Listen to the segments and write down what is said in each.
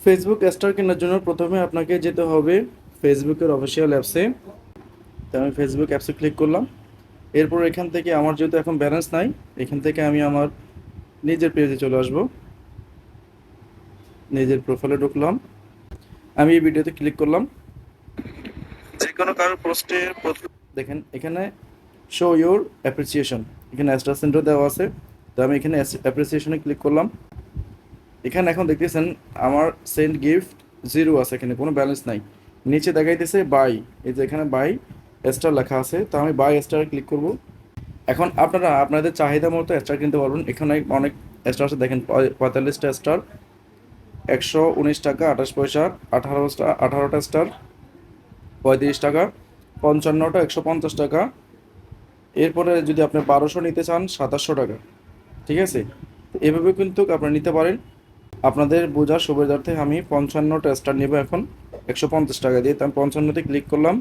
Facebook star কেনার জন্য প্রথমে আপনাকে যেতে হবে ফেসবুকের অফিসিয়াল অ্যাপসে। তো আমি ফেসবুক অ্যাপসে ক্লিক করলাম। এরপর এখান থেকে আমার যেহেতু এখন ব্যালেন্স নাই, এখান থেকে আমি আমার নিজের পেজে চলে আসব। নিজের প্রোফাইলে ঢুকলাম, আমি এই ভিডিওতে ক্লিক করলাম। যে কোনো কারোর পোস্টের দেখেন এখানে শো ইউর অ্যাপ্রিসিয়েশন, এখানে স্টার সেন্টার দেওয়া আছে। তো আমি এখানে অ্যাপ্রিসিয়েশনে ক্লিক করলাম। এখানে এখন দেখতেছেন আমার সেন্ড গিফট জিরো আছে, এখানে কোনো ব্যালেন্স নাই। নিচে দেখাইতেছে বাই, এই যে এখানে বাই স্টার লেখা আছে, তো আমি বাই স্টার ক্লিক করব। এখন আপনারা আপনাদের চাহিদা মতো স্টার কিনতে পারবেন। এখানে অনেক স্টার আছে, দেখেন 45টা স্টার, 119 টাকা 28 পয়সা, 18টা স্টার 35 টাকা, 55টা 150 টাকা। এরপরে যদি আপনি 1200 নিতে চান 2700 টাকা। ঠিক আছে, তো এভাবে কিন্তু আপনারা নিতে পারেন। আপনাদের বোঝার সুবিধার্থে আমি 55টা স্টার নেব এখন 150 টাকা দিয়ে। তো আমি 55তে ক্লিক করলাম।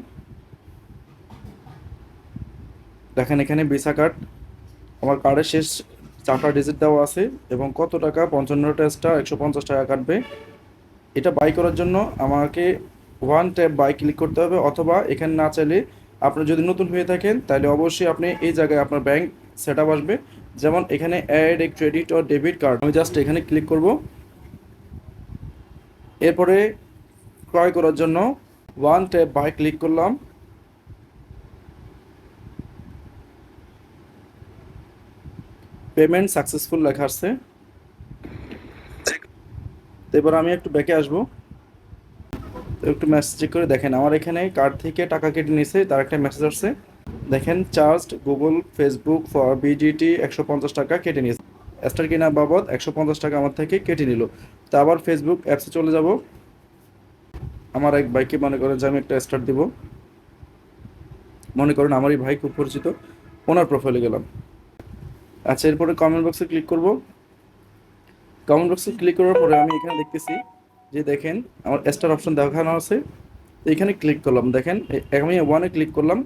দেখেন এখানে ভিসা কার্ড, আমার কার্ডের শেষ 4টা ডিজিট দেওয়া আছে এবং কত টাকা, 55টা স্টার 150 টাকা কাটবে। এটা বাই করার জন্য আমাকে ওয়ান ট্যাপ বাই ক্লিক করতে হবে, অথবা এখানে না চাইলে আপনি যদি নতুন হয়ে থাকেন তাহলে অবশ্যই আপনি এই জায়গায় আপনার ব্যাংক সেট আপ আসবে। যেমন এখানে add a credit or debit card, আমি জাস্ট এখানে ক্লিক করব। এরপরে ক্রয় করার জন্য ওয়ান ট্যাপ বাই ক্লিক করলাম। পেমেন্ট সাকসেসফুল লেখা আসছে। তো এবার আমি একটু ব্যাকে আসবো, তো একটু মেসেজ চেক করে দেখেন আমার এখানে কার্ড থেকে টাকা কেটে নিয়েছে, তার একটা মেসেজ আসছে। দেখেন চার্জড গুগল ফেসবুক ফর বিজিটি 150 টাকা কেটে নিয়েছে। স্টার কেনা বাবদ 150 টাকা আমার থেকে কেটে নিল। তো আবার ফেসবুক অ্যাপসে চলে যাব। আমার এক ভাইকে মনে করেন যে আমি একটা স্টার দিব, মনে করেন আমারই ভাই খুব পরিচিত, ওনার প্রোফাইলে গেলাম। আচ্ছা, এরপরে কমেন্ট বক্সে ক্লিক করব। কমেন্ট বক্সে ক্লিক করার পরে আমি এখানে দেখতেছি যে দেখেন আমার স্টার অপশন দেখানো আছে। তো এখানে ক্লিক করলাম, দেখেন আমি ওয়ানে ক্লিক করলাম।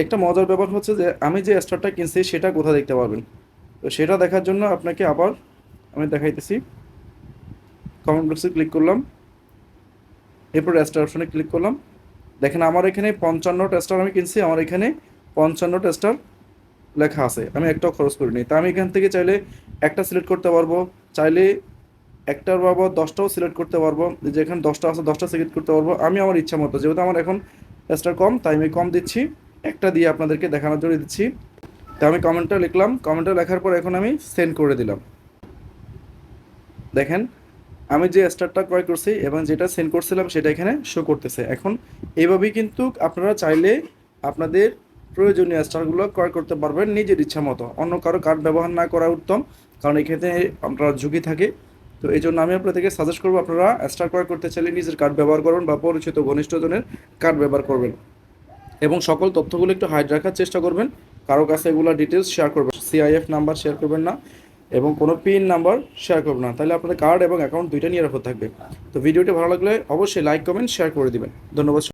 একটা মজার ব্যাপার হচ্ছে যে আমি যে স্টারটা কিনছি সেটা কোথায় দেখতে পারবেন। তো সেটা দেখার জন্য আপনাকে আবার আমি দেখাইতেছি। কমেন্ট বক্সে ক্লিক করলাম, এরপর স্টার অপশনে ক্লিক করলাম। দেখেন আমার এখানে 55টা স্টার আমি কিনছি, আমার এখানে 55টা স্টার লেখা আছে, আমি একটাও খরচ করিনি। তা আমি এখান থেকে চাইলে একটা সিলেক্ট করতে পারবো, চাইলে একটার বাবদ 10টাও সিলেক্ট করতে পারবো। যেখানে 10টা আছে 10টা সিলেক্ট করতে পারবো আমি আমার ইচ্ছা মতো। যেহেতু আমার এখন স্টার কম তাই আমি কম দিচ্ছি, একটা দিয়ে আপনাদেরকে দেখানোর জন্য দিচ্ছি। তো আমি কমেন্টটা লিখলাম, কমেন্টটা লেখার পর এখন আমি সেন্ড করে দিলাম। দেখেন আমি যে স্টারটা ক্রয় করছি এবং যেটা সেন্ড করছিলাম সেটা এখানে শো করতেছে। এখন এইভাবেই কিন্তু আপনারা চাইলে আপনাদের প্রয়োজনীয় স্টারগুলো ক্রয় করতে পারবেন নিজের ইচ্ছা মতো, অন্য কারো কার্ড ব্যবহার না করা উত্তম, কারণ এক্ষেত্রে আপনারা ঝুঁকি থাকে। তো এই জন্য আমি আপনাদেরকে সাজেস্ট করবো আপনারা স্টার ক্রয় করতে চাইলে নিজের কার্ড ব্যবহার করবেন বা পরিচিত ঘনিষ্ঠজনের কার্ড ব্যবহার করবেন, এবং সকল তথ্যগুলো একটু হাইড রাখার চেষ্টা করবেন। কারো কাছে এগুলো ডিটেলস শেয়ার করবেন, সিআইএফ নাম্বার শেয়ার করবেন না এবং কোনো পিন নাম্বার শেয়ার করবেন না, তাহলে আপনাদের কার্ড এবং অ্যাকাউন্ট দুইটা নিরাপদ থাকবে। তো ভিডিওটি ভালো লাগলে অবশ্যই লাইক কমেন্ট শেয়ার করে দিবেন। ধন্যবাদ।